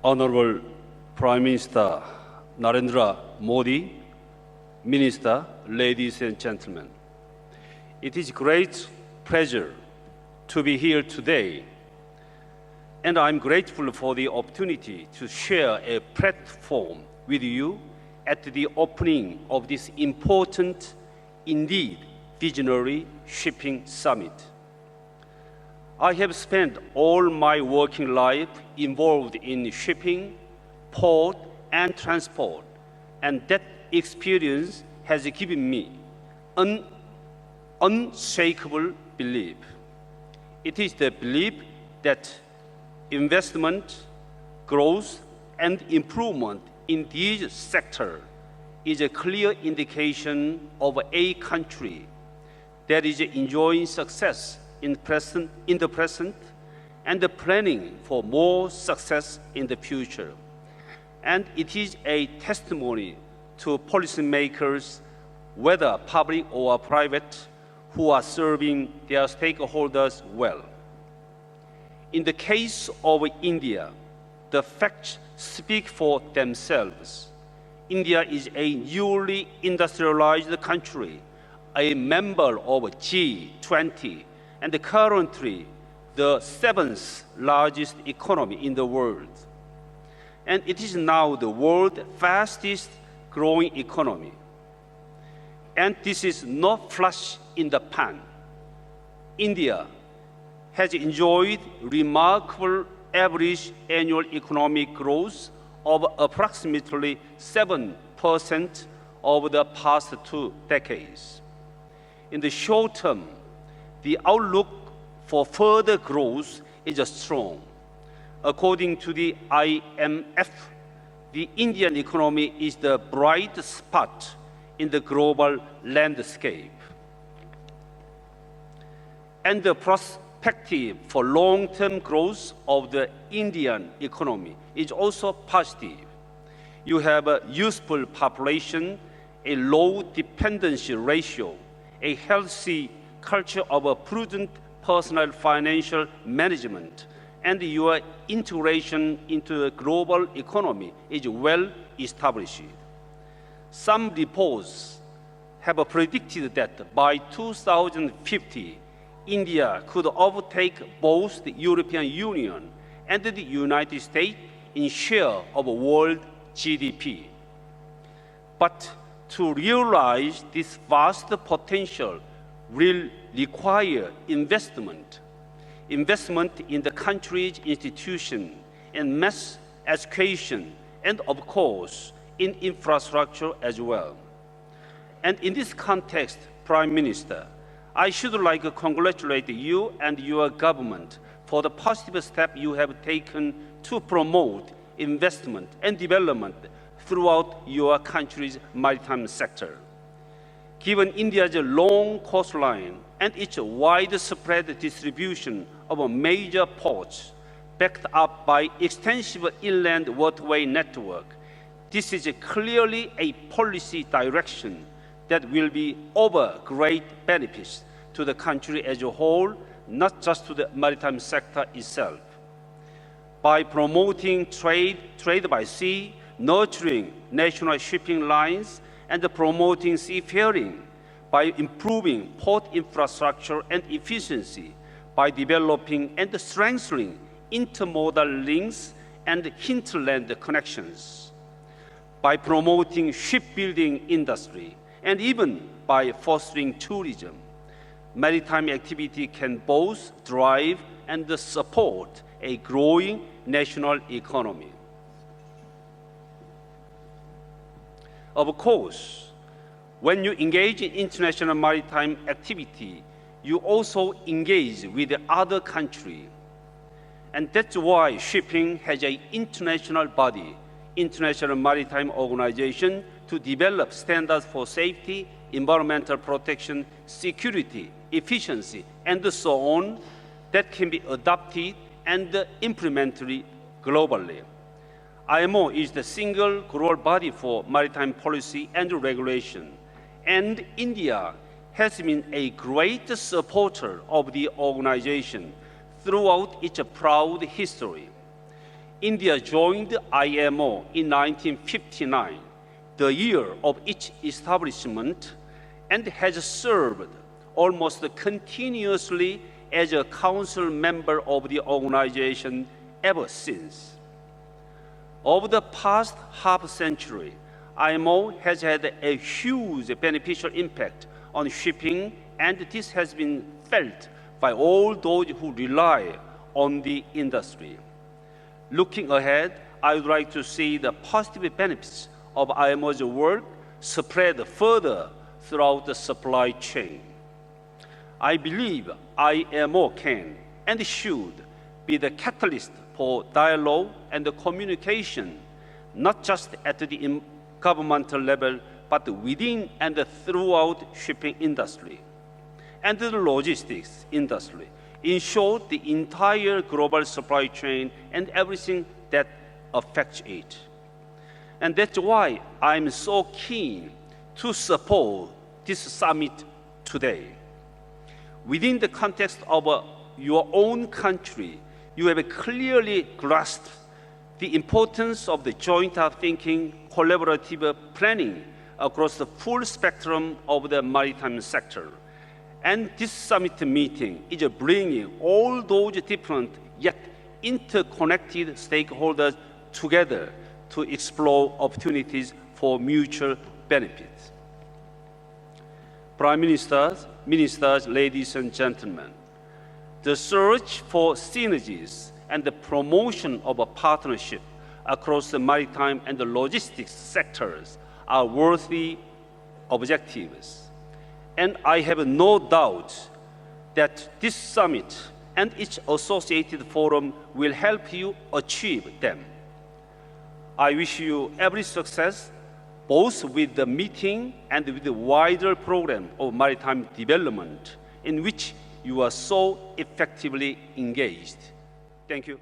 Honorable Prime Minister Narendra Modi, Minister, ladies and gentlemen, it is a great pleasure to be here today, and I'm grateful for the opportunity to share a platform with you at the opening of this important, indeed visionary shipping summit. I have spent all my working life involved in shipping, port, and transport, and that experience has given me an unshakable belief. It is the belief that investment, growth, and improvement in these sectors is a clear indication of a country that is enjoying success in the present and planning for more success in the future. And it is a testimony to policymakers, whether public or private, who are serving their stakeholders well. In the case of India, the facts speak for themselves. India is a newly industrialized country, a member of G20, and currently the 7th largest economy in the world. And it is now the world's fastest growing economy. And this is not flash in the pan. India has enjoyed remarkable average annual economic growth of approximately 7% over the past 2 decades. In the short term, the outlook for further growth is strong. According to the IMF, the Indian economy is the bright spot in the global landscape. And the perspective for long-term growth of the Indian economy is also positive. You have a youthful population, a low dependency ratio, a healthy culture of a prudent personal financial management, and your integration into the global economy is well established. Some reports have predicted that by 2050, India could overtake both the European Union and the United States in share of world GDP. But to realize this vast potential will require investment in the country's institution, in mass education, and of course, in infrastructure as well. And in this context, Prime Minister, I should like to congratulate you and your government for the positive step you have taken to promote investment and development throughout your country's maritime sector. Given India's long coastline and its widespread distribution of major ports, backed up by extensive inland waterway network, this is clearly a policy direction that will be of great benefits to the country as a whole, not just to the maritime sector itself. By promoting trade by sea, nurturing national shipping lines, and promoting seafaring, by improving port infrastructure and efficiency, by developing and strengthening intermodal links and hinterland connections, by promoting shipbuilding industry, and even by fostering tourism, maritime activity can both drive and support a growing national economy. Of course, when you engage in international maritime activity, you also engage with other countries. And that's why shipping has an international body, International Maritime Organization, to develop standards for safety, environmental protection, security, efficiency, and so on that can be adopted and implemented globally. IMO is the single global body for maritime policy and regulation, and India has been a great supporter of the organization throughout its proud history. India joined IMO in 1959, the year of its establishment, and has served almost continuously as a council member of the organization ever since. Over the past half century, IMO has had a huge beneficial impact on shipping, and this has been felt by all those who rely on the industry. Looking ahead, I would like to see the positive benefits of IMO's work spread further throughout the supply chain. I believe IMO can and should be the catalyst for dialogue and communication, not just at the governmental level, but within and throughout shipping industry and the logistics industry. In short, the entire global supply chain and everything that affects it. And that's why I'm so keen to support this summit today. Within the context of your own country, you have clearly grasped the importance of the joint thinking, collaborative planning across the full spectrum of the maritime sector. And this summit meeting is bringing all those different yet interconnected stakeholders together to explore opportunities for mutual benefits. Prime Ministers, Ministers, ladies and gentlemen, the search for synergies and the promotion of a partnership across the maritime and the logistics sectors are worthy objectives. And I have no doubt that this summit and its associated forum will help you achieve them. I wish you every success, both with the meeting and with the wider program of maritime development in which you are so effectively engaged. Thank you.